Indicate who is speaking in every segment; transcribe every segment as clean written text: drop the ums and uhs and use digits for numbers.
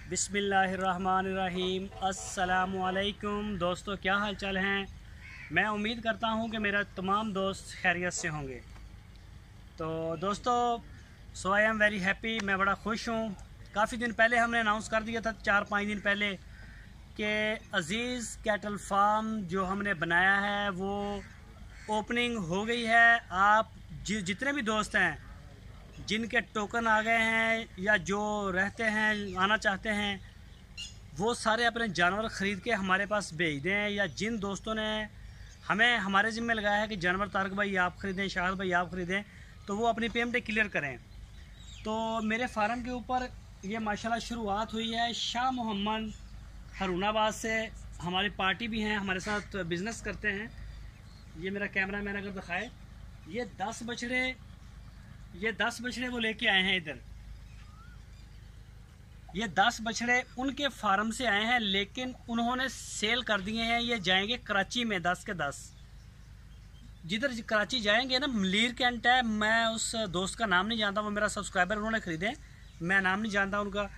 Speaker 1: बिस्मिल्लाहिर्रहमानिर्रहीम। अस्सलामुअलैकुम दोस्तों, क्या हाल चाल हैं। मैं उम्मीद करता हूं कि मेरा तमाम दोस्त खैरियत से होंगे। तो दोस्तों, सो आई एम वेरी हैप्पी, मैं बड़ा खुश हूं। काफ़ी दिन पहले हमने अनाउंस कर दिया था, 4-5 दिन पहले, कि अज़ीज़ कैटल फार्म जो हमने बनाया है वो ओपनिंग हो गई है। आप जितने भी दोस्त हैं जिनके टोकन आ गए हैं या जो रहते हैं आना चाहते हैं, वो सारे अपने जानवर ख़रीद के हमारे पास भेज दें। या जिन दोस्तों ने हमें हमारे ज़िम्मे लगाया है कि जानवर तारक भाई आप ख़रीदें, शाहिद भाई आप ख़रीदें, तो वो अपनी पेमेंट क्लियर करें। तो मेरे फार्म के ऊपर ये माशाल्लाह शुरुआत हुई है। शाह मोहम्मद हरूनाबाद से हमारी पार्टी भी हैं, हमारे साथ बिज़नेस करते हैं। ये मेरा कैमरा मैन अगर दिखाए, ये 10 बछड़े वो लेके आए हैं इधर। ये 10 बछड़े उनके फार्म से आए हैं, लेकिन उन्होंने सेल कर दिए हैं। ये जाएंगे कराची में 10 के 10। जिधर कराची जाएंगे ना, मलीर कैंट है, मैं उस दोस्त का नाम नहीं जानता, वो मेरा सब्सक्राइबर, उन्होंने ख़रीदे, मैं नाम नहीं जानता उनका।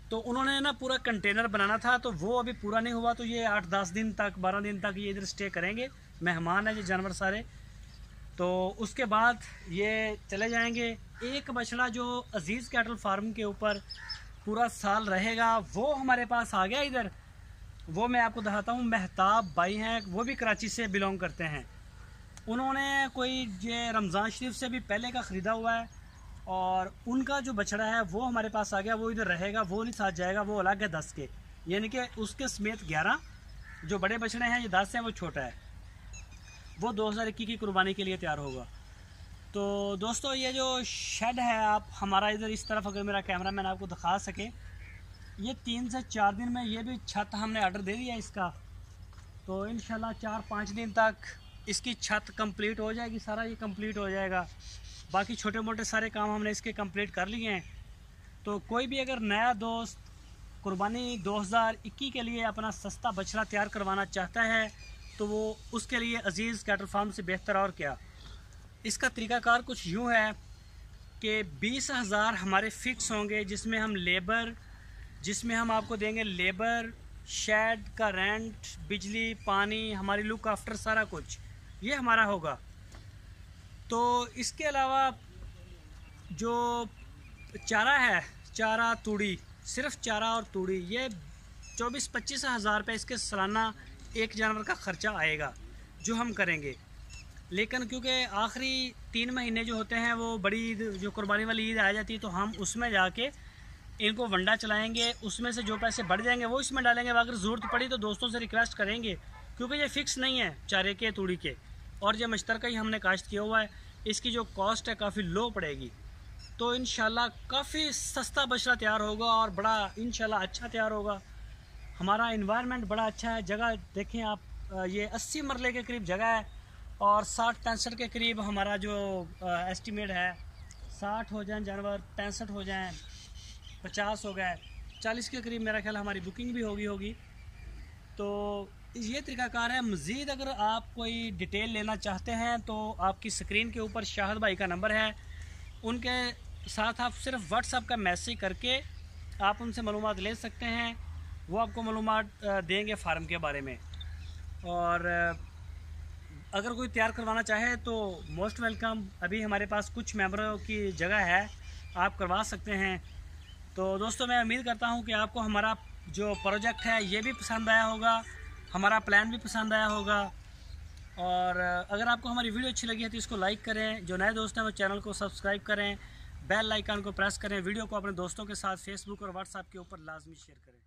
Speaker 1: तो उन्होंने ना पूरा कंटेनर बनाना था, तो वो अभी पूरा नहीं हुआ। तो ये 8-10 दिन तक, 12 दिन तक ये इधर स्टे करेंगे। मेहमान है ये जानवर सारे। तो उसके बाद ये चले जाएंगे। एक बछड़ा जो अजीज़ कैटल फार्म के ऊपर पूरा साल रहेगा, वो हमारे पास आ गया इधर। वो मैं आपको दिखाता हूँ। महताब भाई हैं, वो भी कराची से बिलोंग करते हैं। उन्होंने कोई ये रमज़ान शरीफ से भी पहले का ख़रीदा हुआ है, और उनका जो बछड़ा है वो हमारे पास आ गया। वो इधर रहेगा, वो नहीं साथ जाएगा, वो अलग है 10 के, यानी कि उसके समेत 11 जो बड़े बछड़े हैं, ये 10 हैं, वो छोटा है। वो 2021 की कुर्बानी के लिए तैयार होगा। तो दोस्तों, ये जो शेड है, आप हमारा इधर इस तरफ अगर मेरा कैमरा मैन आपको दिखा सके, ये 3 से 4 दिन में ये भी छत हमने ऑर्डर दे दिया इसका। तो इंशाल्लाह 4-5 दिन तक इसकी छत कंप्लीट हो जाएगी, सारा ये कंप्लीट हो जाएगा। बाकी छोटे मोटे सारे काम हमने इसके कंप्लीट कर लिए हैं। तो कोई भी अगर नया दोस्त कुर्बानी 2021 के लिए अपना सस्ता बछड़ा तैयार करवाना चाहता है, तो वो उसके लिए अजीज़ कैटल फार्म से बेहतर और क्या। इसका तरीक़ाकार कुछ यूँ है कि 20,000 हमारे फ़िक्स होंगे, जिसमें हम आपको देंगे लेबर, शेड का रेंट, बिजली, पानी, हमारी लुक आफ्टर, सारा कुछ ये हमारा होगा। तो इसके अलावा जो चारा है, चारा तूड़ी, सिर्फ चारा और तूड़ी, ये 24-25 हज़ार रुपये इसके सालाना एक जानवर का ख़र्चा आएगा जो हम करेंगे। लेकिन क्योंकि आखिरी 3 महीने जो होते हैं, वो बड़ी ईद, जो कुर्बानी वाली ईद आ जाती है, तो हम उसमें जाके इनको वंडा चलाएंगे। उसमें से जो पैसे बढ़ जाएंगे वो इसमें डालेंगे। अगर ज़रूरत पड़ी तो दोस्तों से रिक्वेस्ट करेंगे, क्योंकि ये फ़िक्स नहीं है चारे के, तूड़ी के, और ये मुश्तरका ही हमने काश्त किया हुआ है। इसकी जो कॉस्ट है काफ़ी लो पड़ेगी। तो इंशाल्लाह काफ़ी सस्ता बछड़ा तैयार होगा, और बड़ा इंशाल्लाह अच्छा तैयार होगा। हमारा इन्वायरमेंट बड़ा अच्छा है। जगह देखें आप, ये 80 मरले के करीब जगह है, और 60-65 के करीब हमारा जो एस्टिमेट है। 60 हो जाएँ जानवर, 65 हो जाएँ, 50 हो गए, 40 के करीब मेरा ख्याल हमारी बुकिंग भी होगी। तो ये तरीक़ाकार है। मज़ीद अगर आप कोई डिटेल लेना चाहते हैं, तो आपकी स्क्रीन के ऊपर शाहिद भाई का नंबर है, उनके साथ आप सिर्फ व्हाट्सएप का मैसेज करके आप उनसे मालूमात ले सकते हैं। वो आपको मालूमात देंगे फार्म के बारे में। और अगर कोई तैयार करवाना चाहे तो मोस्ट वेलकम। अभी हमारे पास कुछ मेंबरों की जगह है, आप करवा सकते हैं। तो दोस्तों, मैं उम्मीद करता हूं कि आपको हमारा जो प्रोजेक्ट है ये भी पसंद आया होगा, हमारा प्लान भी पसंद आया होगा। और अगर आपको हमारी वीडियो अच्छी लगी है तो इसको लाइक करें। जो नए दोस्त हैं वो चैनल को सब्सक्राइब करें, बेल आइकन को प्रेस करें। वीडियो को अपने दोस्तों के साथ फेसबुक और व्हाट्सएप के ऊपर लाजमी शेयर करें।